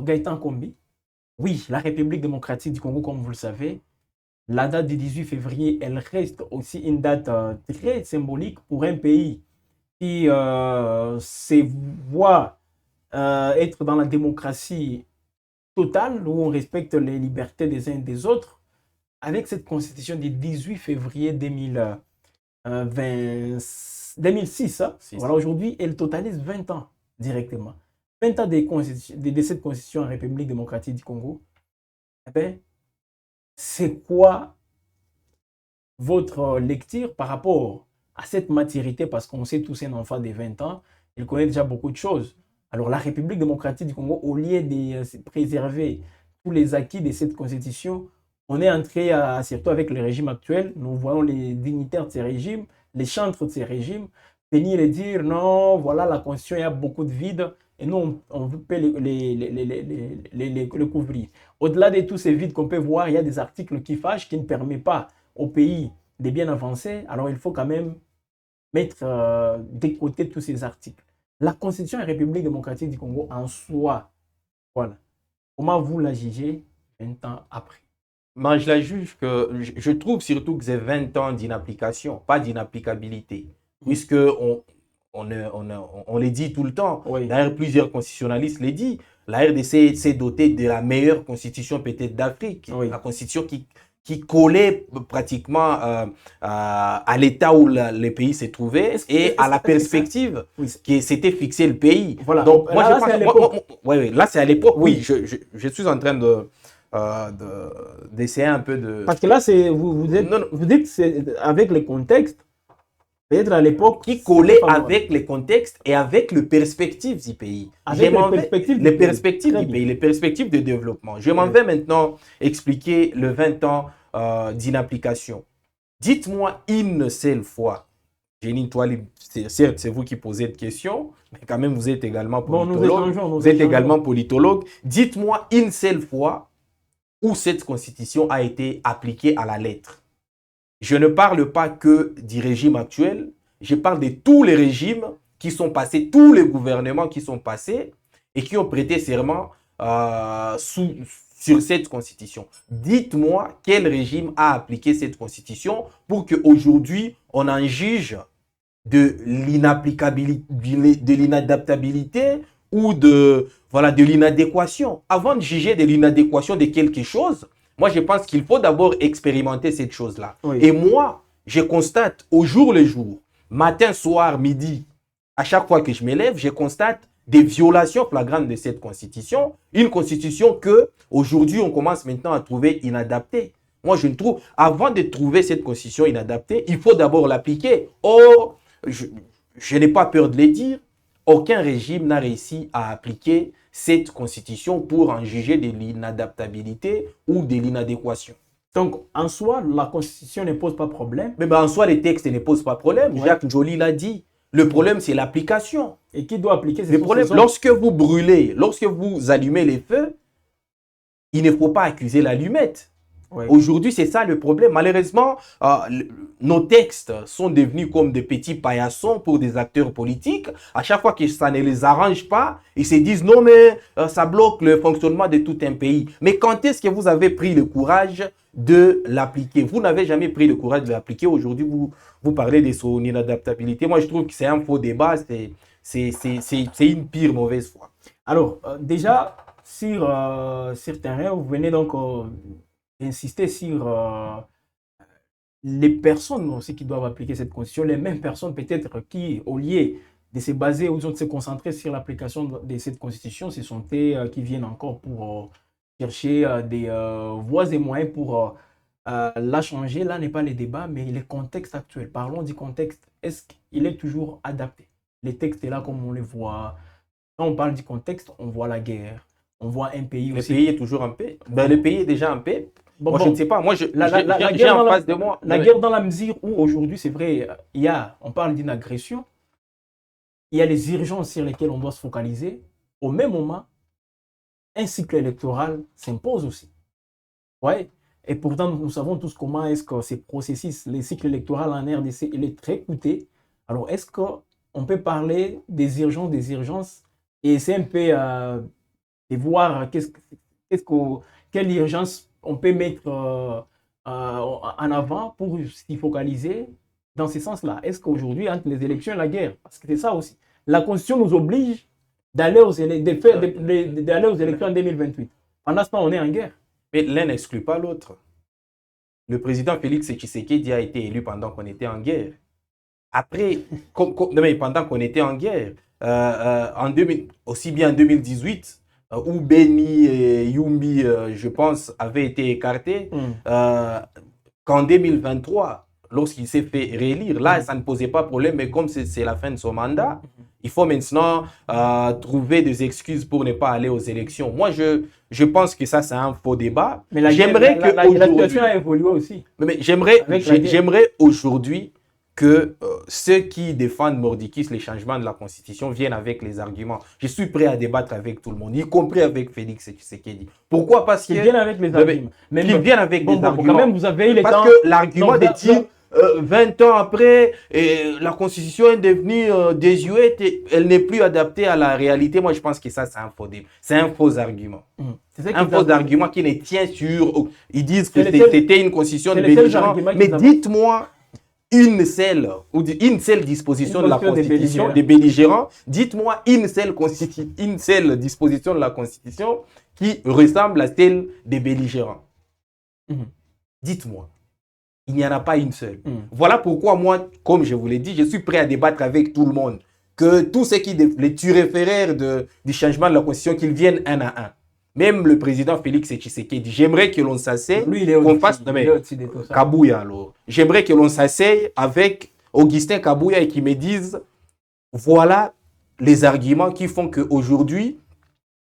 Gaëtan Kombi, oui, la République démocratique du Congo, comme vous le savez, la date du 18 février, elle reste aussi une date très symbolique pour un pays qui se voit être dans la démocratie totale, où on respecte les libertés des uns et des autres, avec cette constitution du 18 février 2006. Hein. Voilà, aujourd'hui, elle totalise 20 ans directement. 20 ans de cette constitution en République démocratique du Congo. Eh bien, c'est quoi votre lecture par rapport à cette maturité? Parce qu'on sait tous, un enfant de 20 ans, il connaît déjà beaucoup de choses. Alors, la République démocratique du Congo, au lieu de préserver tous les acquis de cette constitution, on est entré, surtout avec le régime actuel, nous voyons les dignitaires de ces régimes, les chantres de ces régimes, venir et dire non, voilà, la constitution, il y a beaucoup de vides, et nous, on peut les couvrir. Au-delà de tous ces vides qu'on peut voir, il y a des articles qui fâchent, qui ne permettent pas au pays de bien avancer. Alors, il faut quand même mettre de côté tous ces articles. La Constitution de la République démocratique du Congo en soi, voilà. Comment vous la jugez 20 ans après? Moi, je la juge que je trouve surtout que c'est 20 ans d'inapplication, pas d'inapplicabilité. Puisque on les dit tout le temps. Oui. D'ailleurs, plusieurs constitutionnalistes les disent. La RDC s'est dotée de la meilleure constitution peut-être d'Afrique. Oui. La constitution qui collait pratiquement à l'état où le pays s'est trouvé et à la perspective qui s'était fixé le pays. Voilà. Donc, moi, là, je pense... c'est à l'époque. Oui, là, c'est à l'époque. Oui, je suis en train d'essayer un peu de... Parce que là, vous dites que c'est avec le contexte, peut-être à l'époque... Qui collait avec les contextes et avec les perspectives du pays. Avec les perspectives du pays, les perspectives de développement. Je m'en vais maintenant expliquer le 20 ans d'inapplication. Dites-moi une seule fois, Génie Toile, certes, c'est vous qui posez cette question, mais quand même, vous êtes également politologue. Vous êtes également politologue. Dites-moi une seule fois où cette constitution a été appliquée à la lettre. Je ne parle pas que du régime actuel, je parle de tous les régimes qui sont passés, tous les gouvernements qui sont passés et qui ont prêté serment sur cette constitution. Dites-moi quel régime a appliqué cette constitution pour qu'aujourd'hui, on en juge de l'inapplicabilité, de l'inadaptabilité ou de l'inadéquation. Avant de juger de l'inadéquation de quelque chose, moi, je pense qu'il faut d'abord expérimenter cette chose-là. Oui. Et moi, je constate au jour le jour, matin, soir, midi, à chaque fois que je m'élève, je constate des violations flagrantes de cette constitution. Une constitution que, aujourd'hui, on commence maintenant à trouver inadaptée. Moi, je ne trouve, avant de trouver cette constitution inadaptée, il faut d'abord l'appliquer. Or, je n'ai pas peur de le dire, aucun régime n'a réussi à appliquer cette constitution pour en juger de l'inadaptabilité ou de l'inadéquation. Donc, en soi, la constitution ne pose pas problème. Mais en soi, les textes ne posent pas problème. Ouais. Jacques Joly l'a dit. Le problème, c'est l'application. Et qui doit appliquer le problème, lorsque vous brûlez, lorsque vous allumez les feux, il ne faut pas accuser l'allumette. Ouais. Aujourd'hui, c'est ça le problème. Malheureusement, nos textes sont devenus comme des petits paillassons pour des acteurs politiques. À chaque fois que ça ne les arrange pas, ils se disent non, mais ça bloque le fonctionnement de tout un pays. Mais quand est-ce que vous avez pris le courage de l'appliquer? Vous n'avez jamais pris le courage de l'appliquer. Aujourd'hui, vous parlez de son inadaptabilité. Moi, je trouve que c'est un faux débat. C'est une pire mauvaise foi. Alors, déjà, sur terrain, vous venez donc... insister sur les personnes aussi qui doivent appliquer cette constitution, les mêmes personnes peut-être qui, au lieu de se baser ou de se concentrer sur l'application de cette constitution, ce sont eux qui viennent encore pour chercher des voies et moyens pour la changer. Là n'est pas le débat, mais le contexte actuel. Parlons du contexte. Est-ce qu'il est toujours adapté? Les textes là, comme on les voit, quand on parle du contexte, on voit la guerre. On voit un pays aussi. Le pays est toujours en paix. Ben, le pays est déjà en paix. Moi, je ne sais pas. Moi, j'ai en face de moi. La guerre dans la mesure où aujourd'hui, c'est vrai, on parle d'une agression. Il y a les urgences sur lesquelles on doit se focaliser. Au même moment, un cycle électoral s'impose aussi. Ouais. Et pourtant, nous savons tous comment est-ce que ces processus, les cycles électoraux en RDC, il est très coûteux. Alors, est-ce qu'on peut parler des urgences et c'est un peu... et voir quelle urgence on peut mettre en avant pour s'y focaliser dans ce sens-là. Est-ce qu'aujourd'hui, entre les élections et la guerre, parce que c'est ça aussi, la Constitution nous oblige d'aller aux élections en 2028. Pendant ce temps, on est en guerre. Mais l'un n'exclut pas l'autre. Le président Félix Tshisekedi a été élu pendant qu'on était en guerre. Après, pendant qu'on était en guerre, aussi bien en 2018, où Beni et Yumbi, je pense, avaient été écartés, qu'en 2023, lorsqu'il s'est fait réélire, là, ça ne posait pas problème, mais comme c'est la fin de son mandat, il faut maintenant trouver des excuses pour ne pas aller aux élections. Moi, je pense que ça, c'est un faux débat. Mais la situation a évolué aussi. Mais j'aimerais aujourd'hui que ceux qui défendent mordicus les changements de la Constitution viennent avec les arguments. Je suis prêt à débattre avec tout le monde, y compris avec Félix Tshisekedi. Pourquoi? Parce qu'ils viennent avec les arguments. Qu'ils viennent avec des arguments. Quand même, vous avez les parce que l'argument de dire 20 ans après, la Constitution est devenue désuète et elle n'est plus adaptée à la réalité. Moi, je pense que ça, c'est un faux débat. C'est un faux argument. Un faux argument qui ne tient sur... Ils disent que c'était une Constitution de belligérants. Mais dites-moi une seule disposition de la Constitution des belligérants. Dites-moi une seule disposition de la Constitution qui ressemble à celle des belligérants. Dites-moi. Il n'y en a pas une seule. Voilà pourquoi moi, comme je vous l'ai dit, je suis prêt à débattre avec tout le monde. Que tous ceux qui, les turéféraires du changement de la Constitution, qu'ils viennent un à un. Même le président Félix Tshisekedi, j'aimerais que l'on s'asseye, qu'on fasse... Kabouya, alors. J'aimerais que l'on s'asseye avec Augustin Kabouya et qu'il me dise, voilà les arguments qui font qu'aujourd'hui,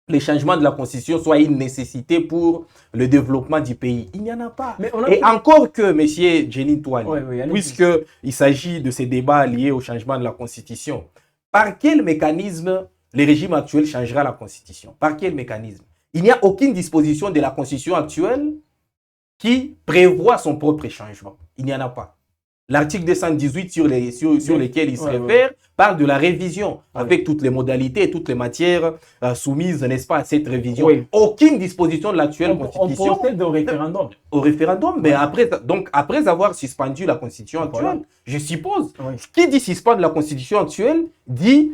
les changements de la Constitution soient une nécessité pour le développement du pays. Il n'y en a pas. Et encore que, M. Jenny Touane, puisqu'il s'agit de ces débats liés au changement de la Constitution, par quel mécanisme le régime actuel changera la Constitution? Par quel mécanisme? Il n'y a aucune disposition de la Constitution actuelle qui prévoit son propre changement. Il n'y en a pas. L'article 218 sur lesquels il se réfère parle de la révision avec toutes les modalités et toutes les matières soumises, n'est-ce pas, à cette révision. Aucune disposition de l'actuelle Constitution. On procède au référendum. Au référendum, mais après avoir suspendu la Constitution actuelle, je suppose, qui dit suspendre la Constitution actuelle dit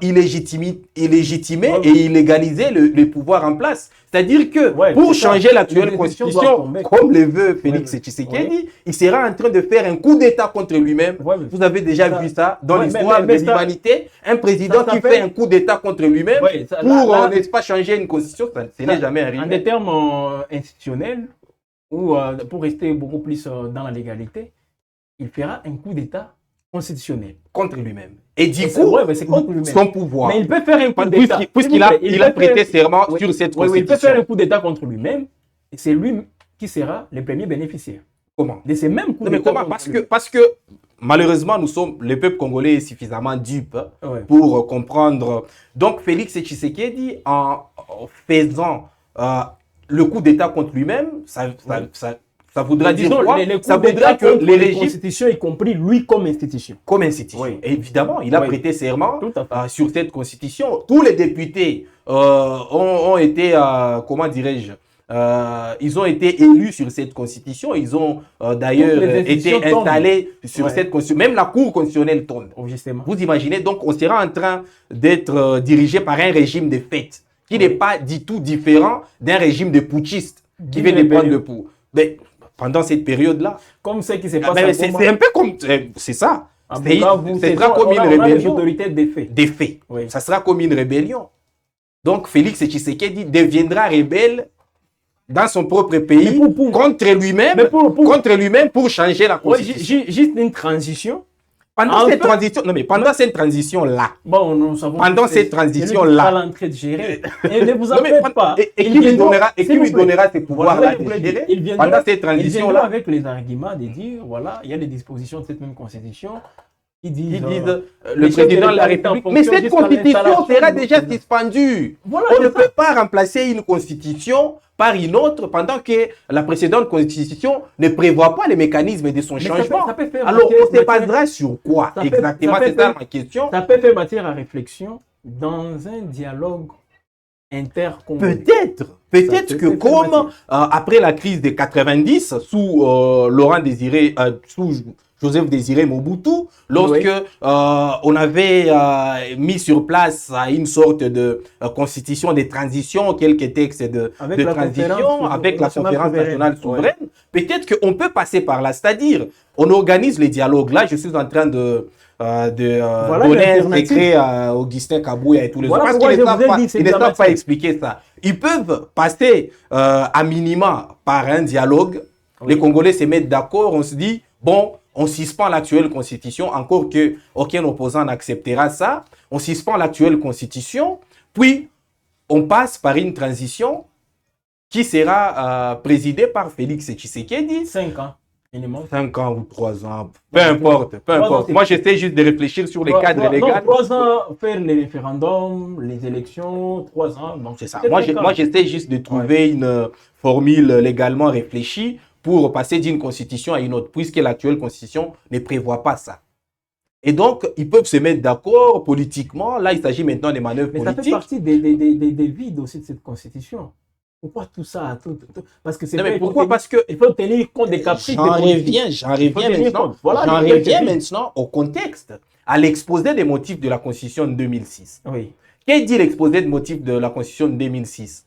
illégitimer et illégaliser le pouvoir en place. C'est-à-dire que pour changer l'actuelle Constitution, comme le veut Félix Tshisekedi, il sera en train de faire un coup d'État contre lui-même. Vous avez déjà vu ça dans l'histoire de l'humanité. Un président qui fait un coup d'État contre lui-même pour, n'est-ce pas, changer une Constitution, ça n'est jamais arrivé. En des termes institutionnels, ou pour rester beaucoup plus dans la légalité, il fera un coup d'État constitutionnel. Contre lui-même. Et du coup, son pouvoir. Mais il peut faire un coup d'État. Puisqu'il a prêté serment sur cette Constitution. Il peut faire un coup d'État contre lui-même, et c'est lui qui sera le premier bénéficiaire. Comment? De ces mêmes coups d'État. Parce que malheureusement, le peuple congolais est suffisamment dupe pour comprendre. Donc, Félix Tshisekedi, en faisant le coup d'État contre lui-même, ça voudra dire quoi? Ça voudra que les régimes... Constitution, y compris lui comme institution. Comme institution. Évidemment, il a prêté serment sur cette Constitution. Tous les députés ont été, comment dirais-je, ils ont été élus sur cette Constitution. Ils ont d'ailleurs été installés sur cette Constitution. Même la Cour constitutionnelle tombe. Vous imaginez, donc on sera en train d'être dirigé par un régime de fait qui n'est pas du tout différent d'un régime de putschistes qui vient de prendre le pouvoir. Mais pendant cette période-là, comme ce qui s'est passé, c'est un peu comme... C'est ça. Ça sera comme une rébellion. Des faits. Ça sera comme une rébellion. Donc Félix Tshisekedi deviendra rebelle dans son propre pays contre lui-même pour changer la Constitution. Juste une transition. Pendant cette transition-là, pendant cette transition-là, l'entrée de gérer. Et ne vous en faites pas. Et qui lui donnera ces pouvoirs-là de gérer pendant cette transition-là? Avec les arguments de dire, voilà, il y a des dispositions de cette même Constitution qui disent le président de la République. Mais cette Constitution sera déjà suspendue. On ne peut pas remplacer une Constitution par une autre pendant que la précédente Constitution ne prévoit pas les mécanismes de son changement. Alors, on se basera sur quoi exactement? C'est ça ma question. Ça peut faire matière à réflexion dans un dialogue intercongolais. Peut-être que comme après la crise de 90, sous sous Joseph Désiré Mobutu, lorsque on avait mis sur place une sorte de constitution de transition, quelques textes de transition avec la conférence nationale souveraine, peut-être qu'on peut passer par là, c'est-à-dire on organise les dialogues. Là, je suis en train de donner un secret à Augustin Kabouya et tous les autres, parce qu'ils ne savent pas expliquer ça. Ils peuvent passer à minima par un dialogue. Les Congolais se mettent d'accord, on se dit, bon, on suspend l'actuelle constitution, encore qu'aucun opposant n'acceptera ça. On suspend l'actuelle constitution, puis on passe par une transition qui sera présidée par Félix Tshisekedi. 5 ans. Minimum. 5 ans ou 3 ans, peu importe. Moi, j'essaie juste de réfléchir sur les cadres légaux. 3 ans, faire les référendums, les élections, 3 ans. Donc c'est ça. Moi, j'essaie juste de trouver une formule légalement réfléchie pour passer d'une constitution à une autre, puisque l'actuelle constitution ne prévoit pas ça. Et donc, ils peuvent se mettre d'accord politiquement. Là, il s'agit maintenant des manœuvres politiques. Mais ça fait partie des vides aussi de cette constitution. Pourquoi tout ça Parce que c'est parce que il faut tenir compte des caprices. J'en reviens maintenant au contexte, à l'exposé des motifs de la Constitution de 2006. Oui. Qu'est-ce dit l'exposé des motifs de la Constitution de 2006?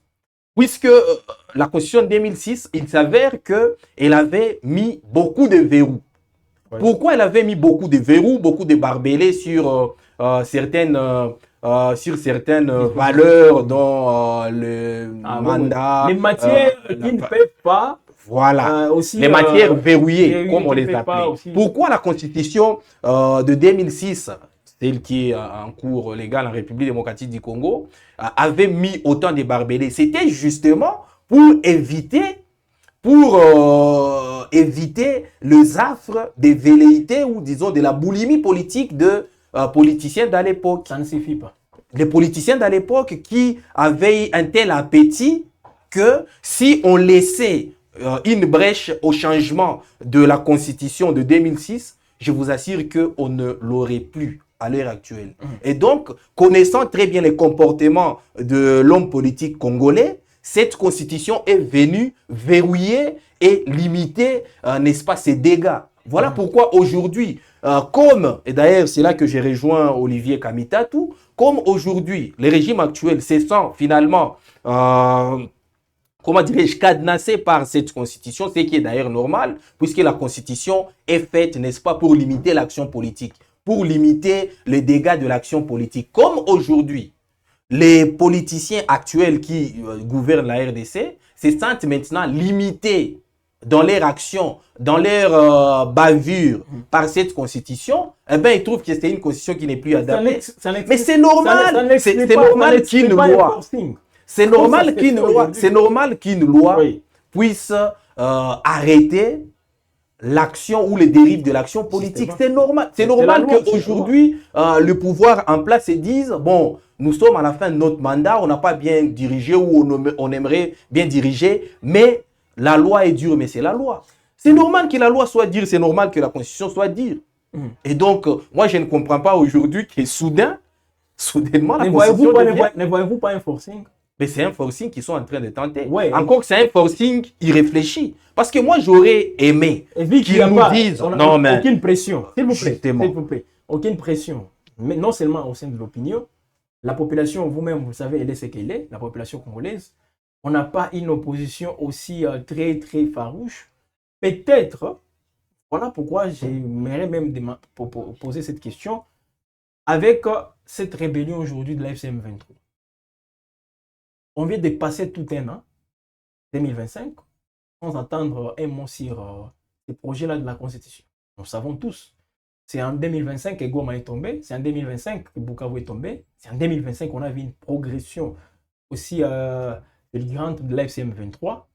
Puisque la Constitution de 2006, il s'avère qu'elle avait mis beaucoup de verrous. Oui. Pourquoi elle avait mis beaucoup de verrous, beaucoup de barbelés sur certaines valeurs dont le mandat... Les matières qui ne peuvent pas... Voilà, les matières verrouillées, comme on les appelle. Pourquoi la Constitution de 2006, celle qui est en cours légal en République démocratique du Congo, avait mis autant de barbelés? C'était justement pour éviter les affres des velléités ou disons de la boulimie politique de politiciens dans l'époque. Ça ne suffit pas. Les politiciens dans l'époque qui avaient un tel appétit que si on laissait une brèche au changement de la Constitution de 2006, je vous assure qu'on ne l'aurait plus à l'heure actuelle. Et donc, connaissant très bien les comportements de l'homme politique congolais, cette Constitution est venue verrouiller et limiter, n'est-ce pas, ses dégâts. Voilà pourquoi aujourd'hui, et d'ailleurs c'est là que j'ai rejoint Olivier Kamitatou, comme aujourd'hui, le régime actuel se sent finalement, comment dirais-je, cadenassé par cette constitution, ce qui est d'ailleurs normal, puisque la constitution est faite, n'est-ce pas, pour limiter l'action politique, pour limiter les dégâts de l'action politique. Comme aujourd'hui, les politiciens actuels qui gouvernent la RDC se sentent maintenant limités dans leur action, dans leur bavure par cette constitution, eh bien, ils trouvent que c'est une constitution qui n'est plus adaptée. Mais c'est normal, c'est normal qu'une loi, c'est normal qu'une loi puisse arrêter l'action ou les dérives de l'action politique. C'est normal. C'est normal qu'aujourd'hui, le pouvoir en place se dise, bon, nous sommes à la fin de notre mandat, on n'a pas bien dirigé ou on aimerait bien diriger, mais la loi est dure, mais c'est la loi. C'est normal que la loi soit dure, c'est normal que la constitution soit dure. Et donc, moi, je ne comprends pas aujourd'hui que soudainement, la constitution Ne voyez-vous pas un forcing? Mais c'est un forcing qu'ils sont en train de tenter. Ouais, encore que c'est un forcing irréfléchi. Parce que moi, j'aurais aimé qu'ils nous disent... Non, mais... Aucune pression. S'il vous plaît. Aucune pression. Mais non seulement au sein de l'opinion, la population, vous-même, vous savez, elle est ce qu'elle est, la population congolaise. On n'a pas une opposition aussi très, très farouche. Peut-être, voilà pourquoi j'aimerais même poser cette question, avec cette rébellion aujourd'hui de la FCM 23. On vient de passer tout un an, 2025, sans attendre un mot sur ces projets-là de la Constitution. Nous savons tous, c'est en 2025 que Goma est tombé, c'est en 2025 que Bukavu est tombé, c'est en 2025 qu'on a vu une progression aussi délirante de la FCM 23,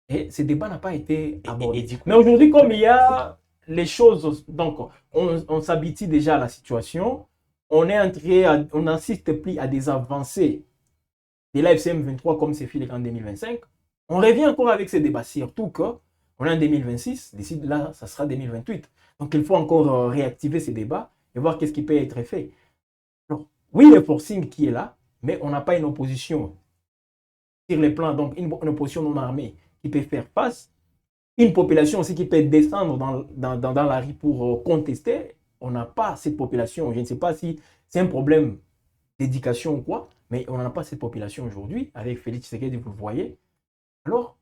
et ce débat n'a pas été abordé. Mais aujourd'hui, comme il y a les choses, donc on s'habitue déjà à la situation, on n'assiste plus à des avancées de la FCM 23 comme c'est fait en 2025, on revient encore avec ces débats, surtout qu'on est en 2026, d'ici là, ça sera 2028. Donc il faut encore réactiver ces débats et voir qu'est-ce qui peut être fait. Alors, oui, le forcing qui est là, mais on n'a pas une opposition sur les plans, donc une opposition non armée qui peut faire face, une population aussi qui peut descendre dans la rue pour contester. On n'a pas cette population. Je ne sais pas si c'est un problème d'éducation ou quoi, mais on n'en a pas cette population aujourd'hui. Avec Félix Tshisekedi, vous le voyez. Alors,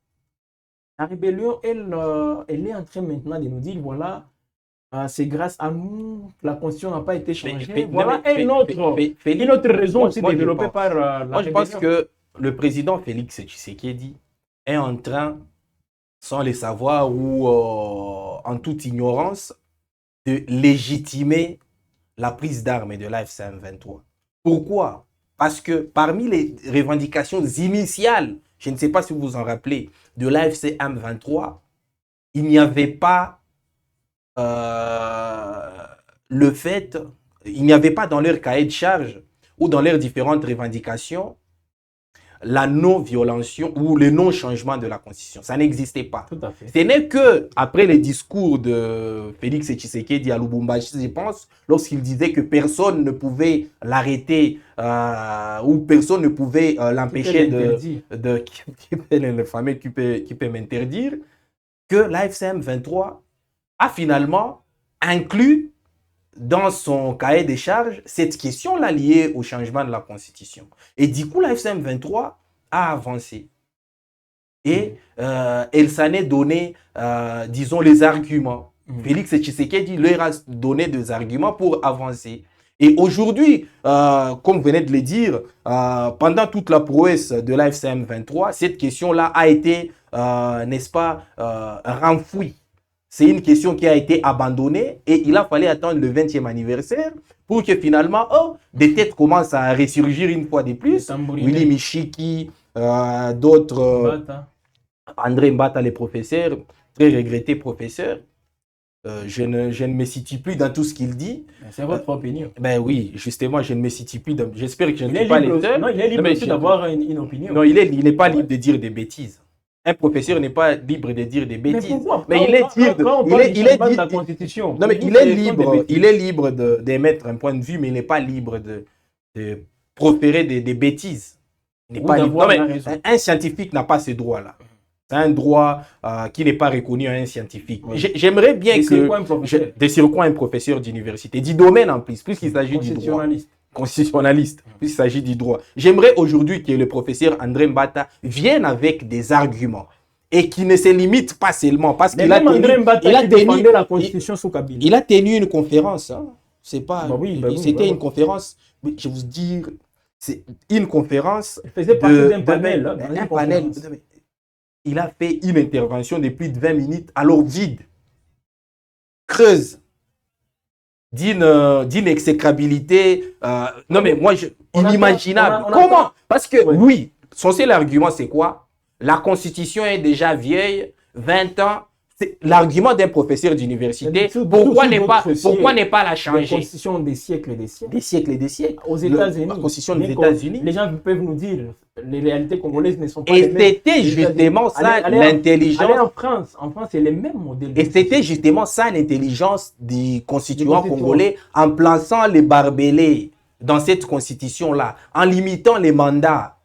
la rébellion, elle est en train maintenant de nous dire, voilà, c'est grâce à nous que la constitution n'a pas été changée. Voilà une autre raison aussi développée par la Moi, je pense que le président Félix Tshisekedi est en train, sans le savoir ou en toute ignorance, de légitimer la prise d'armes de l'AFC M23. Pourquoi? Parce que parmi les revendications initiales, je ne sais pas si vous vous en rappelez, de l'AFC M23, il n'y avait pas le fait, il n'y avait pas dans leur cahier de charge ou dans leurs différentes revendications la non-violation ou le non-changement de la Constitution. Ça n'existait pas. Tout à fait. Ce n'est que après les discours de Félix Tshisekedi à Lubumbashi, je pense, lorsqu'il disait que personne ne pouvait l'arrêter ou personne ne pouvait l'empêcher le fameux qui peut m'interdire, que l'AFCM 23 a finalement inclus dans son cahier des charges cette question-là liée au changement de la Constitution. Et du coup, la FCM 23 a avancé. Et elle s'en est donné, disons, les arguments. Félix Tshisekedi leur a donné des arguments pour avancer. Et aujourd'hui, comme vous venez de le dire, pendant toute la prouesse de la FCM 23, cette question-là a été, n'est-ce pas, renfouie. C'est une question qui a été abandonnée et il a fallu attendre le 20e anniversaire pour que finalement, des têtes commencent à ressurgir une fois de plus. Willy Michiki, d'autres, André Mbata, les professeurs, très regrettés professeurs. Je ne me situe plus dans tout ce qu'il dit. C'est votre opinion. Ben oui, justement, je ne me situe plus. J'espère que je ne suis pas le seul. Non, il est libre aussi d'avoir une opinion. Non, il n'est pas libre de dire des bêtises. Un professeur n'est pas libre de dire des bêtises. Mais pourquoi? Mais il est libre. La Constitution. Non, mais il est libre d'émettre un point de vue, mais il n'est pas libre de proférer des bêtises. Il n'est pas libre. Non, mais un scientifique n'a pas ce droit-là. C'est un droit qui n'est pas reconnu à un scientifique. Oui. J'aimerais bien de sur quoi un professeur d'université, du domaine en plus qu'il s'agit du droit. Constitutionnaliste, puisqu'il s'agit du droit. J'aimerais aujourd'hui que le professeur André Mbata vienne avec des arguments et qui ne se limite pas seulement parce qu'il a tenu la Constitution sous Kabila. Il a tenu une conférence. Hein. C'est pas. C'était une conférence. Je vous dis, c'est une conférence. Il faisait partie d'un panel. Un panel. Il a fait une intervention de plus de 20 minutes, alors vide, creuse, d'une exécrabilité, non mais moi, inimaginable. Comment? Parce que, oui, son seul argument, c'est quoi? La Constitution est déjà vieille, 20 ans. L'argument d'un professeur d'université, pourquoi ne pas la changer? La Constitution des siècles et des siècles. Des siècles et des siècles. Aux États-Unis. La Constitution des États-Unis. Les gens peuvent nous dire, les réalités congolaises ne sont pas les mêmes. Et c'était justement ça l'intelligence. Allez en France, c'est les mêmes modèles. Et c'était justement ça l'intelligence du constituant congolais en plaçant les barbelés dans cette constitution-là, en limitant les mandats.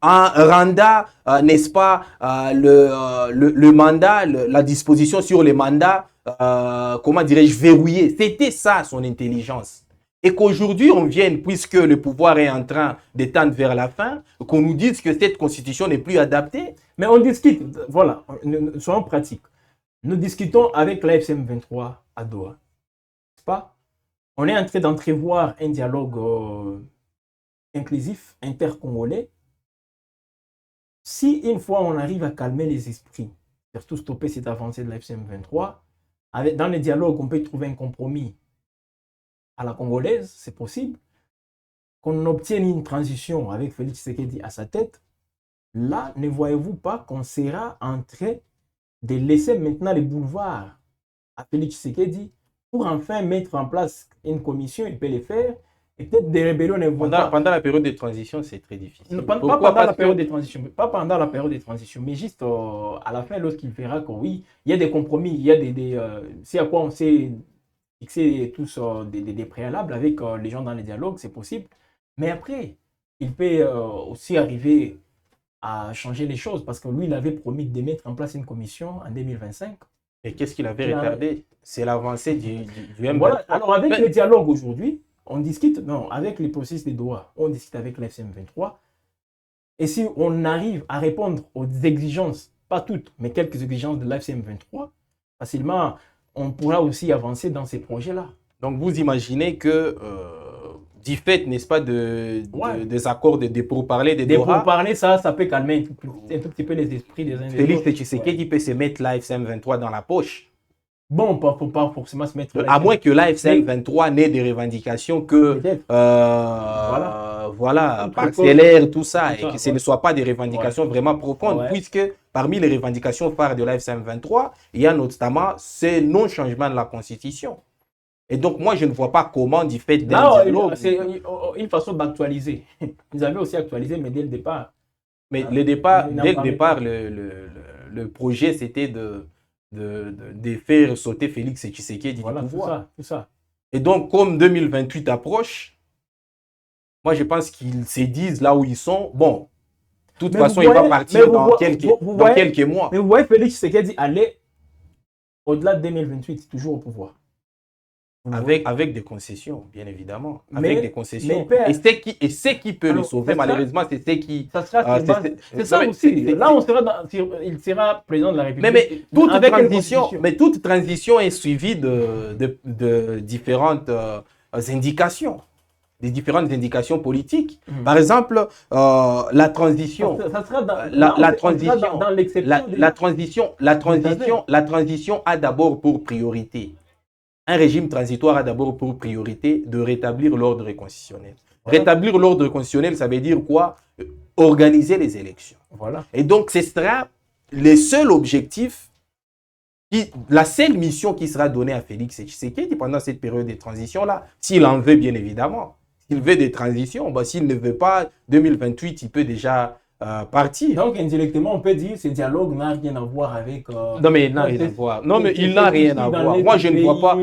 En rendant, n'est-ce pas, le mandat, la disposition sur les mandats, comment dirais-je, verrouillé. C'était ça son intelligence. Et qu'aujourd'hui, on vienne, puisque le pouvoir est en train de tendre vers la fin, qu'on nous dise que cette constitution n'est plus adaptée. Mais on discute, voilà, soyons pratiques. Nous discutons avec l'AFCM 23 à Doha. N'est-ce pas? On est en train d'entrevoir un dialogue inclusif, intercongolais. Si une fois on arrive à calmer les esprits, surtout stopper cette avancée de la FCM 23, dans les dialogues, on peut trouver un compromis à la congolaise, c'est possible. Qu'on obtienne une transition avec Félix Tshisekedi à sa tête, là, ne voyez-vous pas qu'on sera en train de laisser maintenant les boulevards à Félix Tshisekedi pour enfin mettre en place une commission, il peut le faire. Et peut-être des rébellions ne vont pas. Pendant la période de transition, c'est très difficile. Pas pendant la période de transition, pas pendant la période de transition, mais juste à la fin, lorsqu'il verra que oui, il y a des compromis, il y a c'est à quoi on s'est fixé tous des préalables avec les gens dans les dialogues, c'est possible. Mais après, il peut aussi arriver à changer les choses parce que lui, il avait promis de mettre en place une commission en 2025. Et qu'est-ce qu'il avait retardé? C'est l'avancée du M23. Voilà. Alors, avec le dialogue aujourd'hui, on discute, non, avec les processus de Doha, on discute avec l'FCM23. Et si on arrive à répondre aux exigences, pas toutes, mais quelques exigences de l'FCM23, facilement, on pourra aussi avancer dans ces projets-là. Donc, vous imaginez que du fait, n'est-ce pas, des accords de pourparlers, des pourparlers, ça peut calmer un tout petit peu les esprits des uns des autres. Félix Tshisekedi peut se mettre l'AFCM 23 dans la poche. Bon, pas forcément se mettre... À moins que l'AFCM 23 n'ait des revendications que, voilà, parcellaires, tout ça, et que ce ne soit pas des revendications vraiment profondes, puisque parmi les revendications phares de l'AFCM 23, il y a notamment ce non-changement de la Constitution. Et donc, moi, je ne vois pas comment, du fait d'un dialogue... C'est une façon d'actualiser. Vous avez aussi actualisé, mais dès le départ... Mais dès le départ, le projet, c'était de faire sauter Félix Tshisekedi du pouvoir. Tout ça. Et donc, comme 2028 approche, moi, je pense qu'ils se disent là où ils sont, bon, de toute façon, il va partir dans quelques mois. Mais vous voyez Félix Tshisekedi aller au-delà de 2028, toujours au pouvoir. Avec des concessions, bien évidemment. Avec des concessions. Mais et ce qui peut le sauver, malheureusement, c'est ce qui... C'est ça aussi. Là, il sera président de la République. Mais toute transition est suivie de différentes indications. Des différentes indications politiques. Par exemple, la transition... La transition a d'abord pour priorité... Un régime transitoire a d'abord pour priorité de rétablir l'ordre constitutionnel. Voilà. Rétablir l'ordre constitutionnel, ça veut dire quoi? Organiser les élections. Voilà. Et donc, ce sera le seul objectif, la seule mission qui sera donnée à Félix Tshisekedi pendant cette période de transition-là, s'il en veut bien évidemment. S'il veut des transitions, s'il ne veut pas, 2028, il peut déjà... parti. Donc, indirectement, on peut dire que ce dialogue n'a rien à voir avec... Non, mais il n'a rien à voir. Non, mais il n'a rien à voir. Moi, je ne vois pas...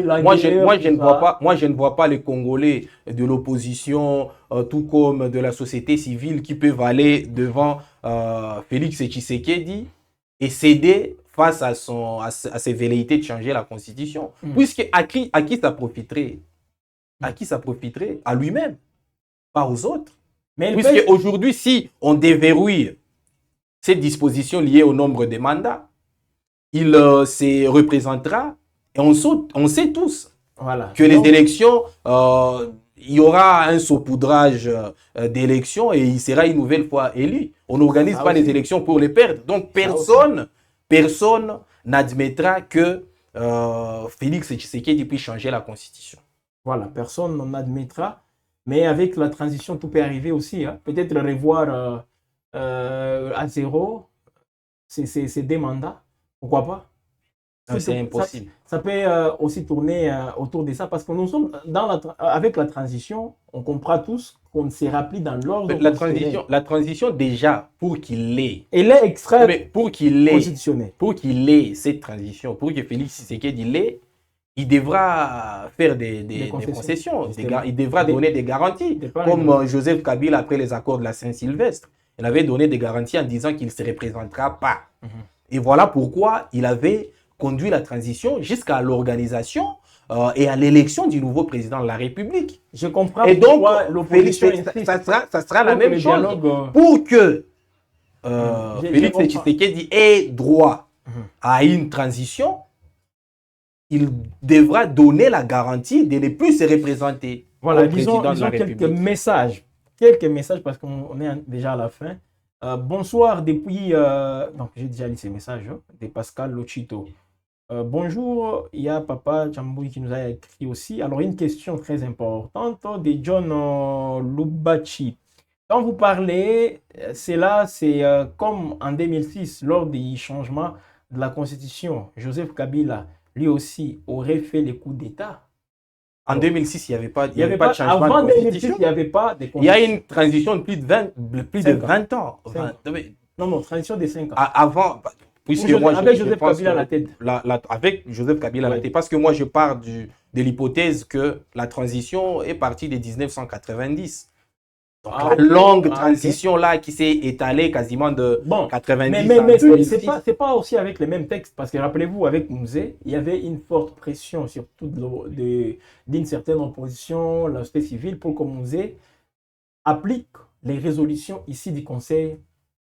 Moi, je ne vois pas les Congolais de l'opposition, tout comme de la société civile, qui peuvent aller devant Félix Tshisekedi et céder face à ses velléités de changer la Constitution. Puisque à qui ça profiterait? À qui ça profiterait? À lui-même, pas aux autres. Puisque aujourd'hui, si on déverrouille cette disposition liée au nombre de mandats, il se représentera et on sait tous que les élections, il y aura un saupoudrage d'élections et il sera une nouvelle fois élu. On n'organise pas les élections pour les perdre. Donc personne n'admettra que Félix Tshisekedi puisse changer la Constitution. Voilà, personne n'admettra. Mais avec la transition, tout peut arriver aussi. Hein. Peut-être revoir à zéro ces deux mandats. Pourquoi pas? C'est impossible. Ça peut aussi tourner autour de ça parce que nous sommes avec la transition, on comprend tous qu'on ne sera plus dans l'ordre. La transition, déjà, pour qu'il l'ait. Elle est extrêmement constitutionnelle. Pour qu'il ait cette transition, pour que Félix Tshisekedi l'ait, il devra faire des concessions. Il devra donner des garanties. Comme Joseph Kabila, après les accords de la Saint-Sylvestre, il avait donné des garanties en disant qu'il ne se représentera pas. Et voilà pourquoi il avait conduit la transition jusqu'à l'organisation et à l'élection du nouveau président de la République. Je comprends. Et donc, ça sera la même chose. Pour que Félix Tshisekedi ait droit à une transition, il devra donner la garantie de ne plus se représenter. Voilà, disons quelques messages. Quelques messages parce qu'on est déjà à la fin. Bonsoir depuis... donc, j'ai déjà lu ces messages de Pascal Lochito. Bonjour, il y a Papa Chamboui qui nous a écrit aussi. Alors, une question très importante de John Lubachi. Quand vous parlez, c'est comme en 2006, lors du changement de la Constitution, Joseph Kabila, lui aussi, aurait fait les coups d'État. En 2006, il n'y avait pas de changement avant de constitution. 2006, il n'y avait pas de Il y a une transition de plus de 20 ans. Non, transition de 5 ans. Avant, puisque moi, avec Joseph Kabila à la tête. Avec Joseph Kabila à la tête. Parce que moi, je pars de l'hypothèse que la transition est partie de 1990. Donc, la longue transition là qui s'est étalée quasiment de 90 mais c'est pas aussi avec les mêmes textes, parce que rappelez-vous, avec Mouzé, il y avait une forte pression, surtout d'une certaine opposition, la société civile, pour que Mouzé applique les résolutions ici du Conseil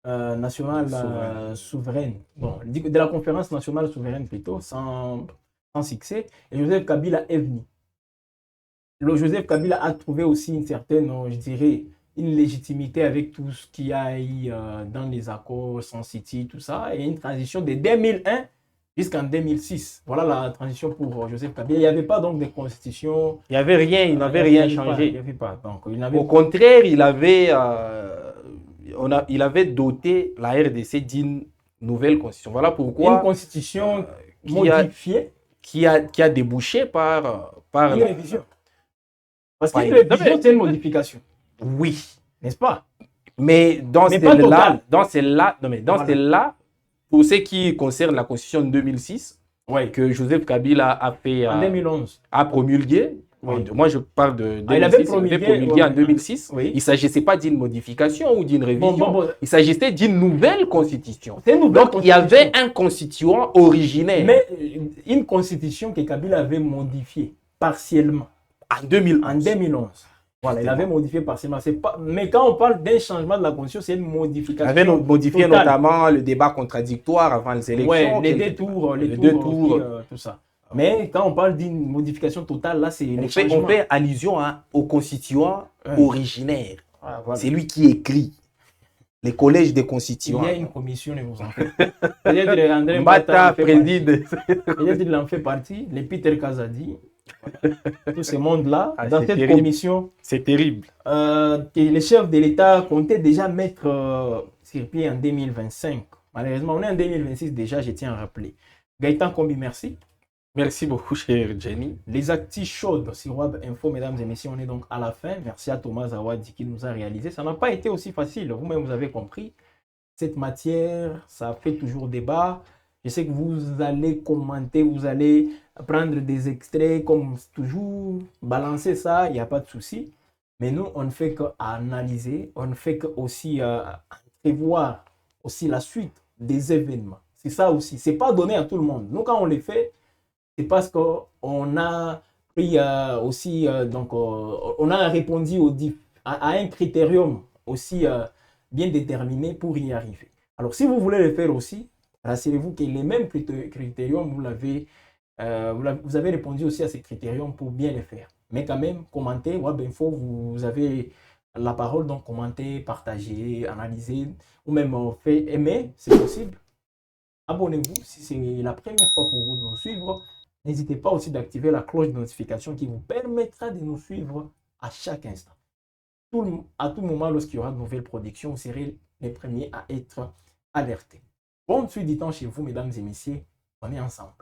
national souverain. Bon, de la conférence nationale souveraine plutôt, sans succès, et Joseph Kabila est venu. Le Joseph Kabila a trouvé aussi une certaine, je dirais, une légitimité avec tout ce qu'il y a eu dans les accords Sun City, tout ça, et une transition de 2001 jusqu'en 2006. Voilà la transition pour Joseph Kabila. Il n'y avait pas donc de constitution. Il n'y avait rien, il n'avait rien changé. Il n'y avait pas. Donc, au contraire, il avait doté la RDC d'une nouvelle constitution. Voilà pourquoi. Une constitution modifiée. Qui a débouché par une révision. Parce qu'une révision, c'est une modification. Oui. N'est-ce pas? Mais dans celle-là, pour ce qui concerne la constitution de 2006, que Joseph Kabila a fait en 2011, a promulgué. Oui. Moi, je parle de 2006. Il avait promulgué en 2006. Oui. Il ne s'agissait pas d'une modification ou d'une révision. Il s'agissait d'une nouvelle constitution. Donc, il y avait un constituant originel. Mais une constitution que Kabila avait modifiée partiellement. En 2011. Voilà, il avait modifié partiellement. Mais quand on parle d'un changement de la constitution, c'est une modification. Il avait modifié totale. Notamment le débat contradictoire avant les élections. Oui, les deux tours, tout ça. Mais quand on parle d'une modification totale, là, c'est on fait allusion au constituant originaire. Ah, voilà. C'est lui qui écrit. Les collèges des constituants. Il y a une commission, ne vous en faites pas. Peut-être André Mbata préside. Peut-être il en fait partie. Les Peter Kazadi. Tout ce monde-là, dans cette commission. C'est terrible. Que les chefs de l'État comptaient déjà mettre sur pied en 2025. Malheureusement, on est en 2026 déjà, je tiens à rappeler. Gaëtan Kombi, merci. Merci beaucoup, cher Jenny. Les actus chaudes sur Web Info, mesdames et messieurs, on est donc à la fin. Merci à Thomas Zawadi qui nous a réalisé. Ça n'a pas été aussi facile, vous-même vous avez compris. Cette matière, ça fait toujours débat. Je sais que vous allez commenter, vous allez prendre des extraits comme toujours, balancer ça, il n'y a pas de souci. Mais nous, on ne fait qu'analyser, on ne fait qu'aussi prévoir aussi la suite des événements. C'est ça aussi. Ce n'est pas donné à tout le monde. Nous, quand on les fait, c'est parce qu'on a pris aussi, on a répondu à un critérium aussi bien déterminé pour y arriver. Alors, si vous voulez le faire aussi, rassurez-vous que les mêmes critériums, vous avez répondu aussi à ces critériums pour bien les faire. Mais quand même, commentez, Webinfo, vous avez la parole, donc commentez, partagez, analysez, ou même fait aimer, c'est possible. Abonnez-vous si c'est la première fois pour vous de nous suivre. N'hésitez pas aussi d'activer la cloche de notification qui vous permettra de nous suivre à chaque instant. À tout moment, lorsqu'il y aura de nouvelles productions, vous serez les premiers à être alertés. Bonne suite du temps chez vous, mesdames et messieurs. On est ensemble.